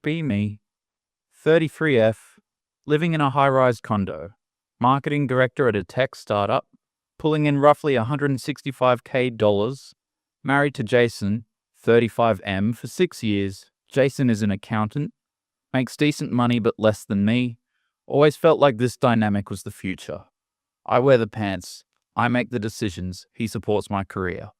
Be me, 33F, living in a high-rise condo, marketing director at a tech startup, pulling in roughly $165K, married to Jason, 35M, for 6 years. Jason is an accountant, makes decent money but less than me. Always felt like this dynamic was the future. I wear the pants, I make the decisions, he supports my career.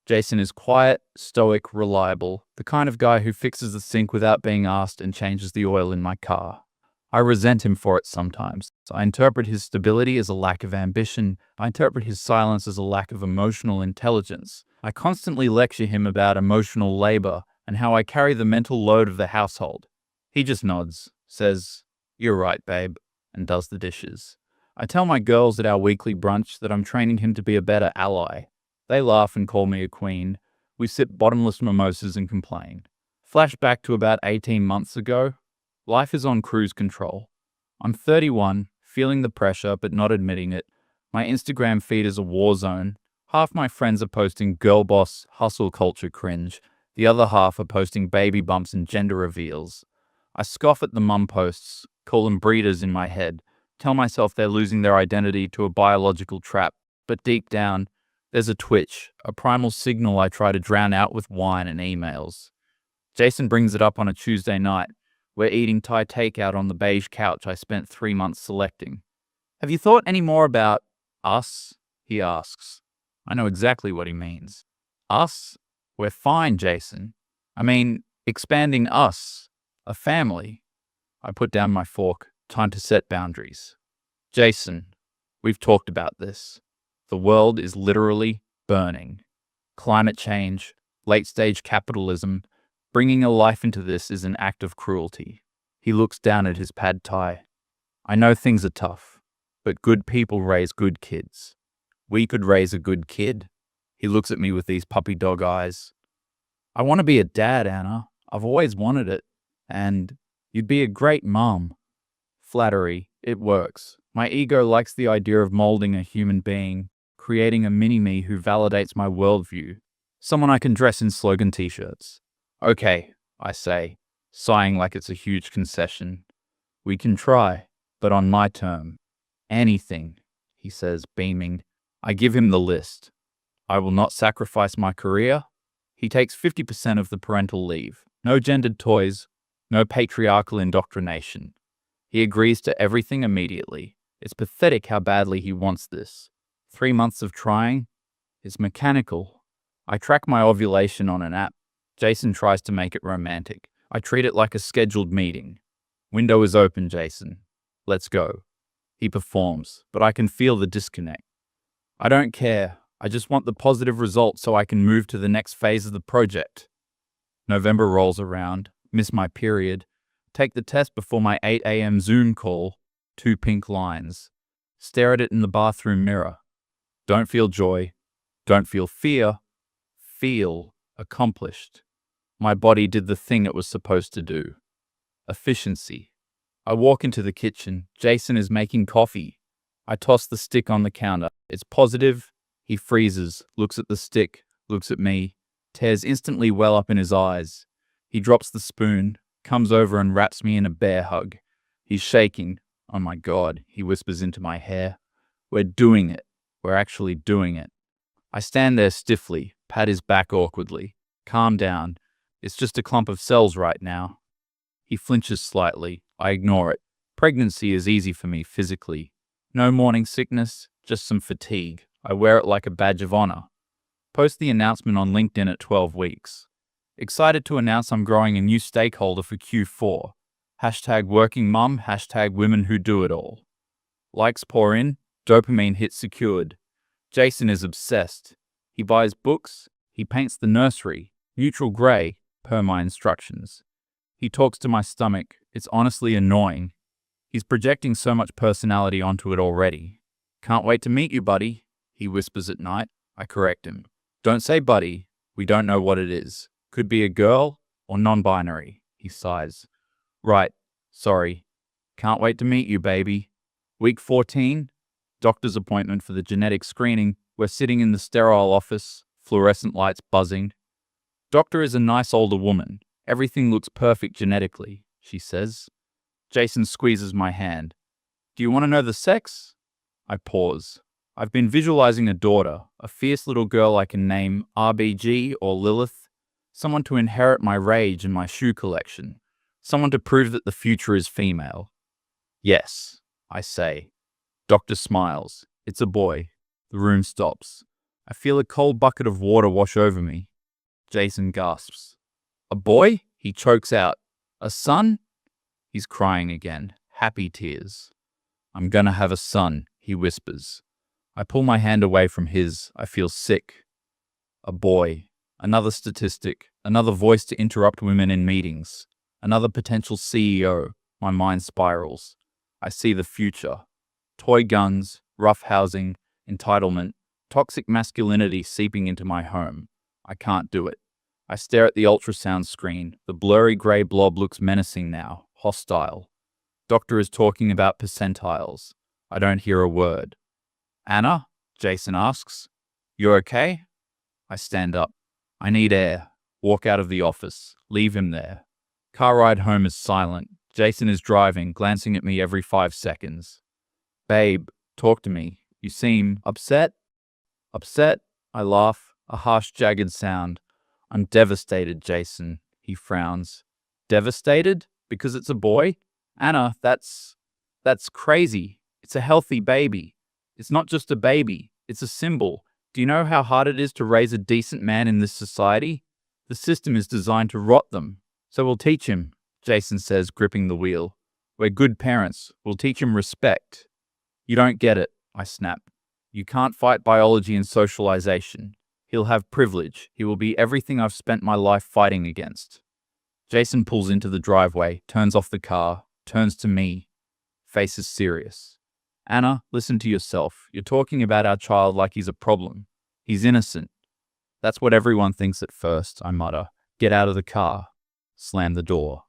Jason is quiet, stoic, reliable, the kind of guy who fixes the sink without being asked and changes the oil in my car. I resent him for it sometimes. I interpret his stability as a lack of ambition. I interpret his silence as a lack of emotional intelligence. I constantly lecture him about emotional labor and how I carry the mental load of the household. He just nods, says, "You're right, babe," and does the dishes. I tell my girls at our weekly brunch that I'm training him to be a better ally. They laugh and call me a queen. We sip bottomless mimosas and complain. Flashback to about 18 months ago. Life is on cruise control. I'm 31, feeling the pressure but not admitting it. My Instagram feed is a war zone. Half my friends are posting girl boss, hustle culture cringe. The other half are posting baby bumps and gender reveals. I scoff at the mum posts, call them breeders in my head, tell myself they're losing their identity to a biological trap, but deep down, there's a twitch, a primal signal I try to drown out with wine and emails. Jason brings it up on a Tuesday night. We're eating Thai takeout on the beige couch I spent 3 months selecting. "Have you thought any more about us?" he asks. I know exactly what he means. Us? We're fine, Jason. I mean, expanding us. A family. I put down my fork. Time to set boundaries. Jason, we've talked about this. The world is literally burning. Climate change, late-stage capitalism, bringing a life into this is an act of cruelty. He looks down at his pad thai. I know things are tough, but good people raise good kids. We could raise a good kid. He looks at me with these puppy dog eyes. I want to be a dad, Anna. I've always wanted it. And you'd be a great mom. Flattery. It works. My ego likes the idea of molding a human being, creating a mini-me who validates my worldview. Someone I can dress in slogan t-shirts. Okay, I say, sighing like it's a huge concession. We can try, but on my term. Anything, he says, beaming. I give him the list. I will not sacrifice my career. He takes 50% of the parental leave. No gendered toys, no patriarchal indoctrination. He agrees to everything immediately. It's pathetic how badly he wants this. 3 months of trying. It's mechanical. I track my ovulation on an app. Jason tries to make it romantic. I treat it like a scheduled meeting. Window is open, Jason. Let's go. He performs, but I can feel the disconnect. I don't care. I just want the positive result so I can move to the next phase of the project. November rolls around, miss my period, take the test before my 8 a.m. Zoom call, 2 pink lines. Stare at it in the bathroom mirror. Don't feel joy. Don't feel fear. Feel accomplished. My body did the thing it was supposed to do. Efficiency. I walk into the kitchen. Jason is making coffee. I toss the stick on the counter. It's positive. He freezes, looks at the stick, looks at me, tears instantly well up in his eyes. He drops the spoon, comes over and wraps me in a bear hug. He's shaking. Oh my God, he whispers into my hair. We're doing it. We're actually doing it. I stand there stiffly, pat his back awkwardly. Calm down. It's just a clump of cells right now. He flinches slightly. I ignore it. Pregnancy is easy for me physically. No morning sickness, just some fatigue. I wear it like a badge of honor. Post the announcement on LinkedIn at 12 weeks. Excited to announce I'm growing a new stakeholder for Q4. Hashtag working mum, hashtag women who do it all. Likes pour in, dopamine hit secured. Jason is obsessed. He buys books, he paints the nursery, neutral grey, per my instructions. He talks to my stomach. It's honestly annoying. He's projecting so much personality onto it already. Can't wait to meet you, buddy, he whispers at night. I correct him. Don't say buddy. We don't know what it is. Could be a girl or non-binary, he sighs. Right. Sorry. Can't wait to meet you, baby. Week 14. Doctor's appointment for the genetic screening. We're sitting in the sterile office, fluorescent lights buzzing. Doctor is a nice older woman. Everything looks perfect genetically. she says. Jason squeezes my hand. Do you want to know the sex? I pause. I've been visualizing a daughter, a fierce little girl I can name RBG or Lilith, someone to inherit my rage and my shoe collection, someone to prove that the future is female. Yes, I say. Doctor smiles. It's a boy. The room stops. I feel a cold bucket of water wash over me. Jason gasps. A boy? He chokes out. A son? He's crying again. Happy tears. I'm gonna have a son, he whispers. I pull my hand away from his. I feel sick. A boy. Another statistic. Another voice to interrupt women in meetings. Another potential CEO. My mind spirals. I see the future. Toy guns, rough housing, entitlement, toxic masculinity seeping into my home. I can't do it. I stare at the ultrasound screen. The blurry grey blob looks menacing now, hostile. Doctor is talking about percentiles. I don't hear a word. Anna? Jason asks. You okay? I stand up. I need air. Walk out of the office. Leave him there. Car ride home is silent. Jason is driving, glancing at me every 5 seconds. Babe, talk to me. You seem upset? Upset? I laugh. A harsh, jagged sound. I'm devastated, Jason. He frowns. Devastated? Because it's a boy? Anna, that's crazy. It's a healthy baby. It's not just a baby. It's a symbol. Do you know how hard it is to raise a decent man in this society? The system is designed to rot them. So we'll teach him, Jason says, gripping the wheel. We're good parents. We'll teach him respect. You don't get it, I snap. You can't fight biology and socialization. He'll have privilege. He will be everything I've spent my life fighting against. Jason pulls into the driveway, turns off the car, turns to me. Face is serious. Anna, listen to yourself. You're talking about our child like he's a problem. He's innocent. That's what everyone thinks at first, I mutter. Get out of the car. Slam the door.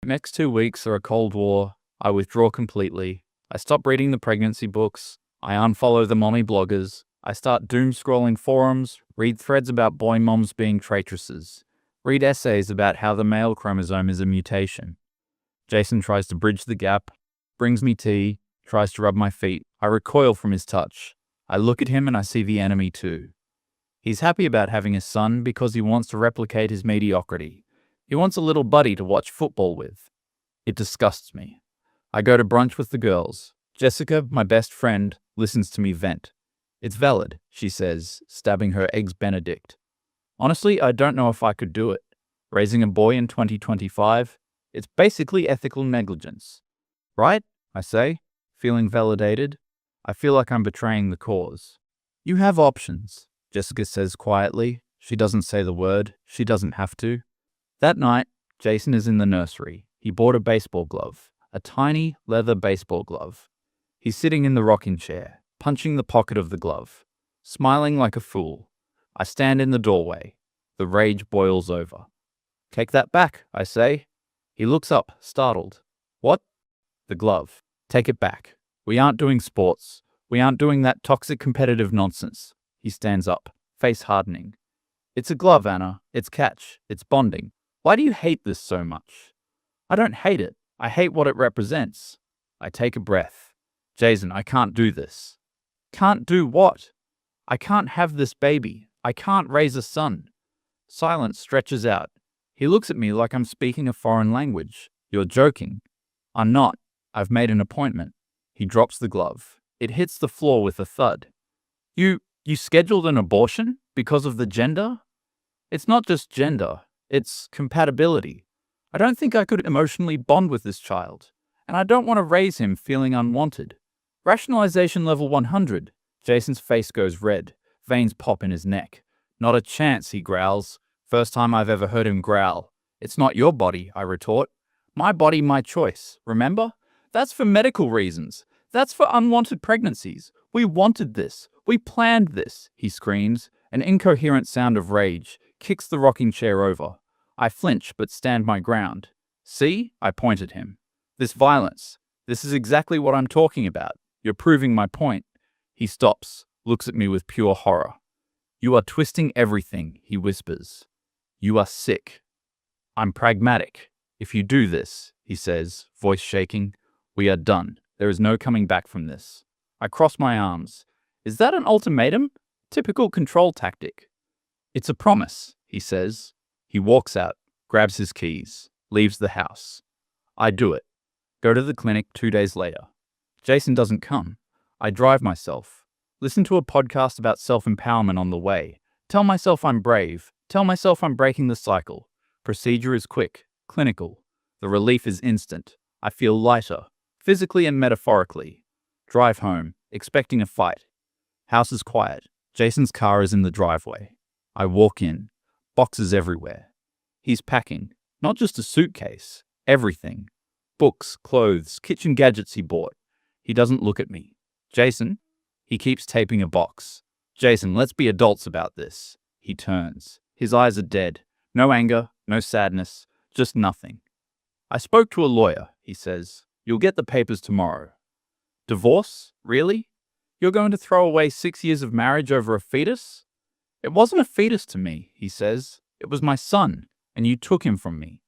The next 2 weeks are a cold war. I withdraw completely. I stop reading the pregnancy books. I unfollow the mommy bloggers. I start doom-scrolling forums, read threads about boy moms being traitresses, read essays about how the male chromosome is a mutation. Jason tries to bridge the gap, brings me tea, tries to rub my feet. I recoil from his touch. I look at him and I see the enemy too. He's happy about having a son because he wants to replicate his mediocrity. He wants a little buddy to watch football with. It disgusts me. I go to brunch with the girls. Jessica, my best friend, listens to me vent. It's valid, she says, stabbing her eggs Benedict. Honestly, I don't know if I could do it. Raising a boy in 2025, it's basically ethical negligence. Right? I say, feeling validated. I feel like I'm betraying the cause. You have options, Jessica says quietly. She doesn't say the word. She doesn't have to. That night, Jason is in the nursery. He bought a baseball glove, a tiny leather baseball glove. He's sitting in the rocking chair, punching the pocket of the glove, smiling like a fool. I stand in the doorway. The rage boils over. Take that back, I say. He looks up, startled. What? The glove. Take it back. We aren't doing sports. We aren't doing that toxic competitive nonsense. He stands up, face hardening. It's a glove, Anna. It's catch. It's bonding. Why do you hate this so much? I don't hate it. I hate what it represents. I take a breath. Jason, I can't do this. Can't do what? I can't have this baby. I can't raise a son. Silence stretches out. He looks at me like I'm speaking a foreign language. You're joking. I'm not. I've made an appointment. He drops the glove. It hits the floor with a thud. You scheduled an abortion because of the gender? It's not just gender. It's compatibility. I don't think I could emotionally bond with this child, and I don't want to raise him feeling unwanted. Rationalization level 100. Jason's face goes red. Veins pop in his neck. Not a chance, he growls. First time I've ever heard him growl. It's not your body, I retort. My body, my choice. Remember? That's for medical reasons. That's for unwanted pregnancies. We wanted this. We planned this, he screams. An incoherent sound of rage kicks the rocking chair over. I flinch but stand my ground. See? I point at him. This violence. This is exactly what I'm talking about. You're proving my point. He stops, looks at me with pure horror. You are twisting everything, he whispers. You are sick. I'm pragmatic. If you do this, he says, voice shaking. We are done. There is no coming back from this. I cross my arms. Is that an ultimatum? Typical control tactic. It's a promise, he says. He walks out, grabs his keys, leaves the house. I do it. Go to the clinic 2 days later. Jason doesn't come. I drive myself. Listen to a podcast about self-empowerment on the way. Tell myself I'm brave. Tell myself I'm breaking the cycle. Procedure is quick, clinical. The relief is instant. I feel lighter, physically and metaphorically. Drive home, expecting a fight. House is quiet. Jason's car is in the driveway. I walk in. Boxes everywhere. He's packing. Not just a suitcase. Everything. Books, clothes, kitchen gadgets he bought. He doesn't look at me. Jason? He keeps taping a box. Jason, let's be adults about this. He turns. His eyes are dead. No anger, no sadness, just nothing. I spoke to a lawyer, he says. You'll get the papers tomorrow. Divorce? Really? You're going to throw away 6 years of marriage over a fetus? It wasn't a fetus to me, he says. It was my son, and you took him from me.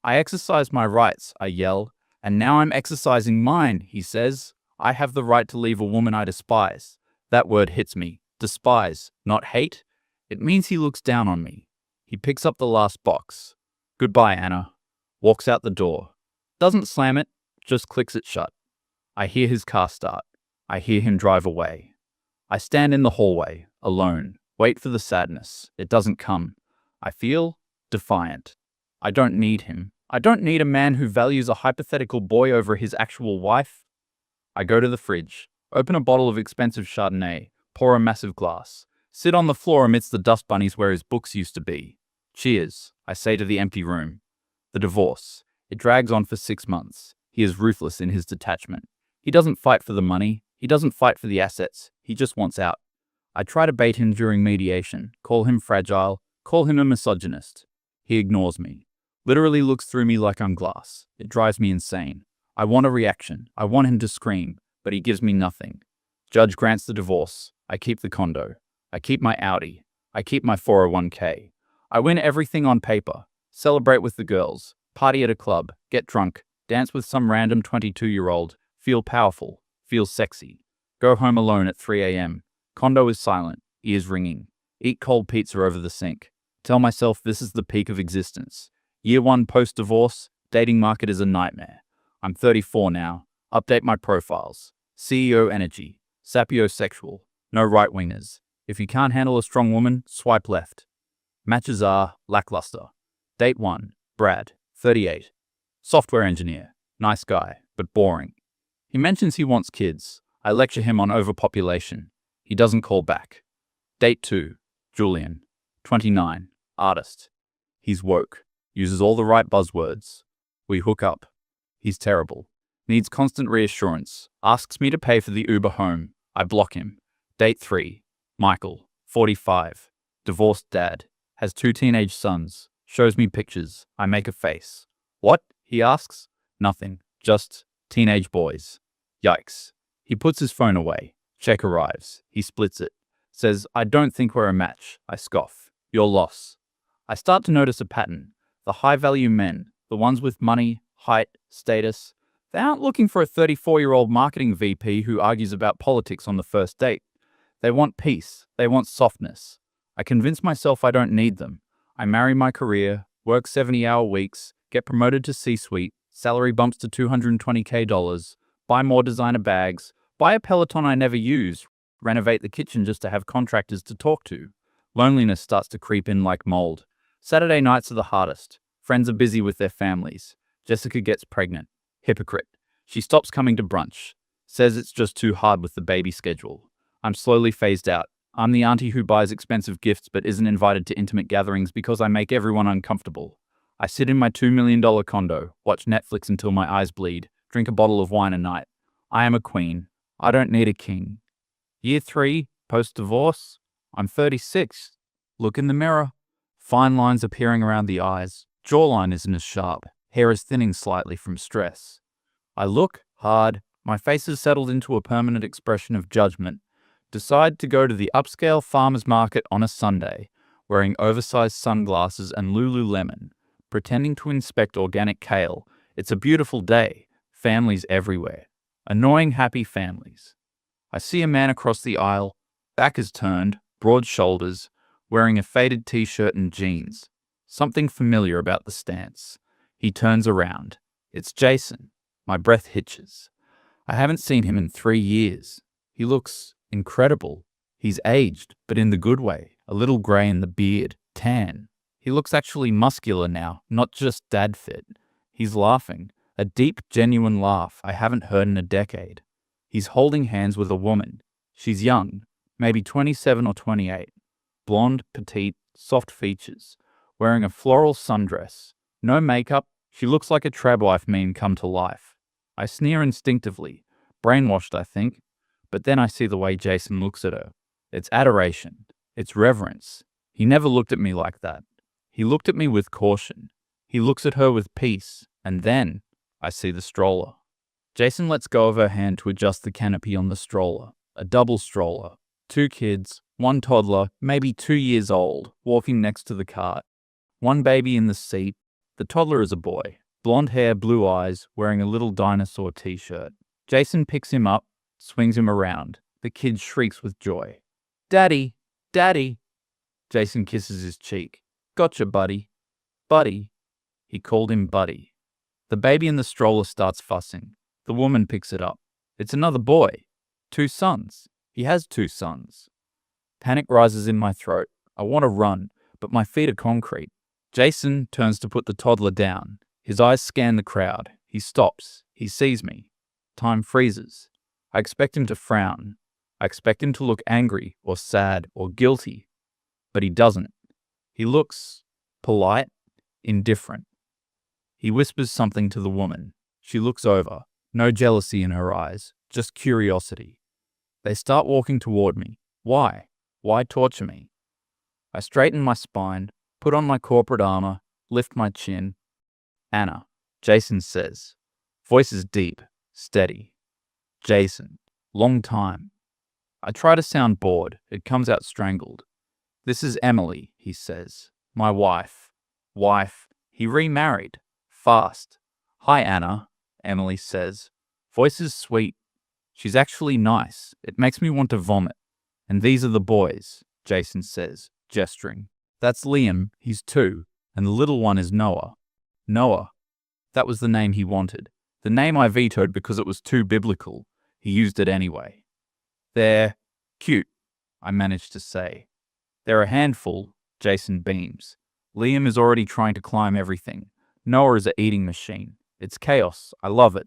I exercised my rights, I yell, and now I'm exercising mine, he says. I have the right to leave a woman I despise. That word hits me. Despise, not hate. It means he looks down on me. He picks up the last box. Goodbye, Anna. Walks out the door. Doesn't slam it, just clicks it shut. I hear his car start. I hear him drive away. I stand in the hallway, alone, wait for the sadness. It doesn't come. I feel defiant. I don't need him. I don't need a man who values a hypothetical boy over his actual wife. I go to the fridge, open a bottle of expensive Chardonnay, pour a massive glass, sit on the floor amidst the dust bunnies where his books used to be. Cheers, I say to the empty room. The divorce. It drags on for 6 months. He is ruthless in his detachment. He doesn't fight for the money. He doesn't fight for the assets. He just wants out. I try to bait him during mediation, call him fragile, call him a misogynist. He ignores me. Literally looks through me like I'm glass. It drives me insane. I want a reaction. I want him to scream, but he gives me nothing. Judge grants the divorce. I keep the condo. I keep my Audi. I keep my 401k. I win everything on paper. Celebrate with the girls. Party at a club. Get drunk. Dance with some random 22-year-old. Feel powerful. Feel sexy. Go home alone at 3 a.m. Condo is silent. Ears ringing. Eat cold pizza over the sink. Tell myself this is the peak of existence. Year 1 post-divorce. Dating market is a nightmare. I'm 34 now. Update my profiles. CEO energy. Sapiosexual. No right-wingers. If you can't handle a strong woman, swipe left. Matches are lackluster. Date 1. Brad, 38. Software engineer. Nice guy, but boring. He mentions he wants kids. I lecture him on overpopulation. He doesn't call back. Date 2. Julian, 29. Artist. He's woke. Uses all the right buzzwords. We hook up. He's terrible. Needs constant reassurance. Asks me to pay for the Uber home. I block him. Date 3. Michael, 45. Divorced dad. Has 2 teenage sons. Shows me pictures. I make a face. What? He asks. Nothing. Just teenage boys. Yikes. He puts his phone away. Check arrives. He splits it. Says, I don't think we're a match. I scoff. Your loss. I start to notice a pattern. The high-value men, the ones with money, height, status, they aren't looking for a 34-year-old marketing VP who argues about politics on the first date. They want peace. They want softness. I convince myself I don't need them. I marry my career, work 70-hour weeks, get promoted to C-suite, salary bumps to $220K, buy more designer bags, buy a Peloton I never use, renovate the kitchen just to have contractors to talk to. Loneliness starts to creep in like mold. Saturday nights are the hardest. Friends are busy with their families. Jessica gets pregnant. Hypocrite. She stops coming to brunch. Says it's just too hard with the baby schedule. I'm slowly phased out. I'm the auntie who buys expensive gifts but isn't invited to intimate gatherings because I make everyone uncomfortable. I sit in my $2 million condo, watch Netflix until my eyes bleed, drink a bottle of wine a night. I am a queen. I don't need a king. Year 3, post-divorce. I'm 36. Look in the mirror. Fine lines appearing around the eyes. Jawline isn't as sharp. Hair is thinning slightly from stress. I look hard. My face is settled into a permanent expression of judgment. Decide to go to the upscale farmer's market on a Sunday, wearing oversized sunglasses and Lululemon, pretending to inspect organic kale, It's a beautiful day. Families everywhere. Annoying, happy families. I see a man across the aisle, back is turned, broad shoulders, wearing a faded t-shirt and jeans. Something familiar about the stance. He turns around. It's Jason. My breath hitches. I haven't seen him in 3 years. He looks incredible. He's aged, but in the good way. A little grey in the beard, tan. He looks actually muscular now, not just dad fit. He's laughing. A deep, genuine laugh I haven't heard in a decade. He's holding hands with a woman. She's young, maybe 27 or 28. Blonde, petite, soft features. Wearing a floral sundress. No makeup. She looks like a Trabwife meme come to life. I sneer instinctively. Brainwashed, I think. But then I see the way Jason looks at her. It's adoration. It's reverence. He never looked at me like that. He looked at me with caution. He looks at her with peace. And then I see the stroller. Jason lets go of her hand to adjust the canopy on the stroller. A double stroller. 2 kids, 1 toddler, maybe 2 years old, walking next to the cart. 1 baby in the seat. The toddler is a boy. Blonde hair, blue eyes, wearing a little dinosaur t-shirt. Jason picks him up, swings him around. The kid shrieks with joy. Daddy! Daddy! Jason kisses his cheek. Gotcha, buddy. Buddy. He called him Buddy. The baby in the stroller starts fussing. The woman picks it up. It's another boy. 2 sons. He has 2 sons. Panic rises in my throat. I want to run, but my feet are concrete. Jason turns to put the toddler down. His eyes scan the crowd. He stops. He sees me. Time freezes. I expect him to frown. I expect him to look angry or sad or guilty. But he doesn't. He looks polite, indifferent. He whispers something to the woman. She looks over. No jealousy in her eyes, just curiosity. They start walking toward me. Why? Why torture me? I straighten my spine, put on my corporate armor, lift my chin. Anna, Jason says. Voice is deep, steady. Jason, long time. I try to sound bored. It comes out strangled. This is Emily, he says. My wife. Wife. He remarried. Fast. Hi, Anna, Emily says. Voice is sweet. She's actually nice. It makes me want to vomit. And these are the boys, Jason says, gesturing. That's Liam, he's 2, and the little one is Noah. Noah. That was the name he wanted. The name I vetoed because it was too biblical. He used it anyway. They're cute, I managed to say. They're a handful, Jason beams. Liam is already trying to climb everything. Noah is an eating machine. It's chaos. I love it.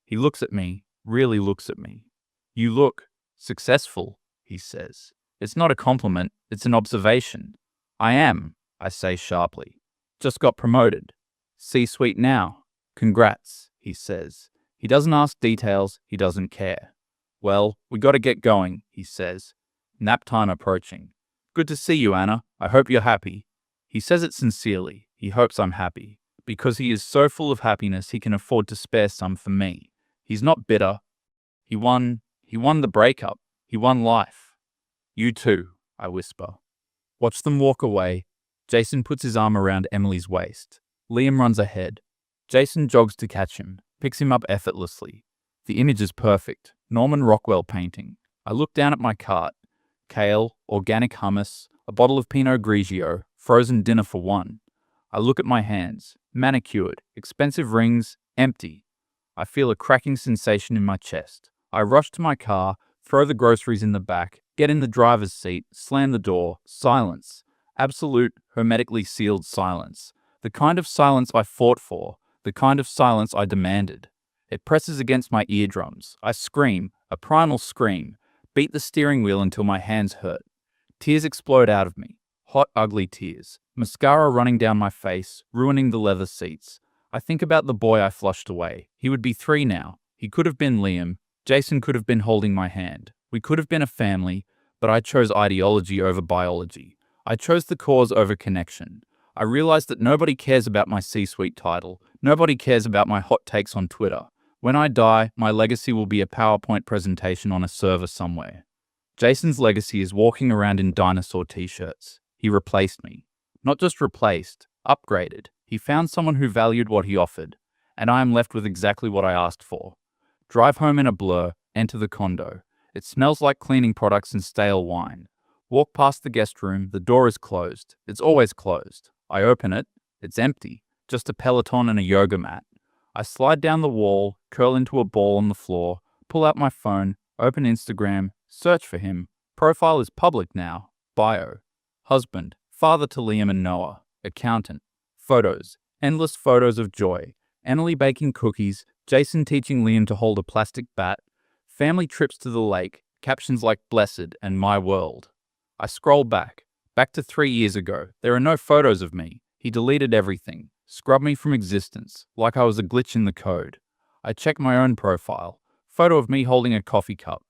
He looks at me, really looks at me. You look successful, he says. It's not a compliment, it's an observation. I am, I say sharply. Just got promoted. C-suite now. Congrats, he says. He doesn't ask details, he doesn't care. Well, we gotta get going, he says. Nap time approaching. Good to see you, Anna. I hope you're happy. He says it sincerely. He hopes I'm happy. Because he is so full of happiness, he can afford to spare some for me. He's not bitter. He won the breakup. He won life. You too, I whisper. Watch them walk away. Jason puts his arm around Emily's waist. Liam runs ahead. Jason jogs to catch him, picks him up effortlessly. The image is perfect. Norman Rockwell painting. I look down at my cart. Kale, organic hummus, a bottle of Pinot Grigio, frozen dinner for 1. I look at my hands. Manicured, expensive rings, empty. I feel a cracking sensation in my chest. I rush to my car, throw the groceries in the back, get in the driver's seat, slam the door. Silence. Absolute, hermetically sealed silence. The kind of silence I fought for. The kind of silence I demanded. It presses against my eardrums. I scream, a primal scream. Beat the steering wheel until my hands hurt. Tears explode out of me. Hot, ugly tears. Mascara running down my face, ruining the leather seats. I think about the boy I flushed away. He would be 3 now. He could have been Liam. Jason could have been holding my hand. We could have been a family, but I chose ideology over biology. I chose the cause over connection. I realized that nobody cares about my C-suite title. Nobody cares about my hot takes on Twitter. When I die, my legacy will be a PowerPoint presentation on a server somewhere. Jason's legacy is walking around in dinosaur t-shirts. He replaced me. Not just replaced, upgraded. He found someone who valued what he offered. and I am left with exactly what I asked for. Drive home in a blur, enter the condo. It smells like cleaning products and stale wine. Walk past the guest room, the door is closed. It's always closed. I open it, it's empty, just a Peloton and a yoga mat. I slide down the wall, curl into a ball on the floor, pull out my phone, open Instagram, search for him. Profile is public now. Bio. Husband, father to Liam and Noah, accountant. Photos, endless photos of joy. Annalie baking cookies, Jason teaching Liam to hold a plastic bat, family trips to the lake, captions like blessed and my world. I scroll back to 3 years ago. There are no photos of me. He deleted everything, scrubbed me from existence, like I was a glitch in the code. I check my own profile, photo of me holding a coffee cup.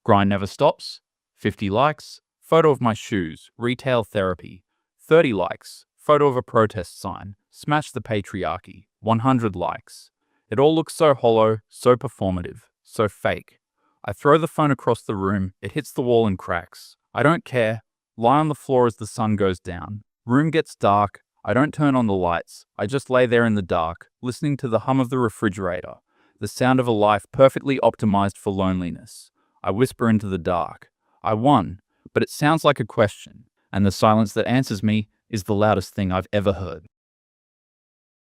Grind never stops, 50 likes, photo of my shoes, retail therapy, 30 likes, photo of a protest sign, smash the patriarchy, 100 likes. It all looks so hollow, so performative, so fake. I throw the phone across the room, it hits the wall and cracks. I don't care, lie on the floor as the sun goes down. Room gets dark, I don't turn on the lights, I just lay there in the dark, listening to the hum of the refrigerator, the sound of a life perfectly optimized for loneliness. I whisper into the dark. I won, but it sounds like a question, and the silence that answers me is the loudest thing I've ever heard.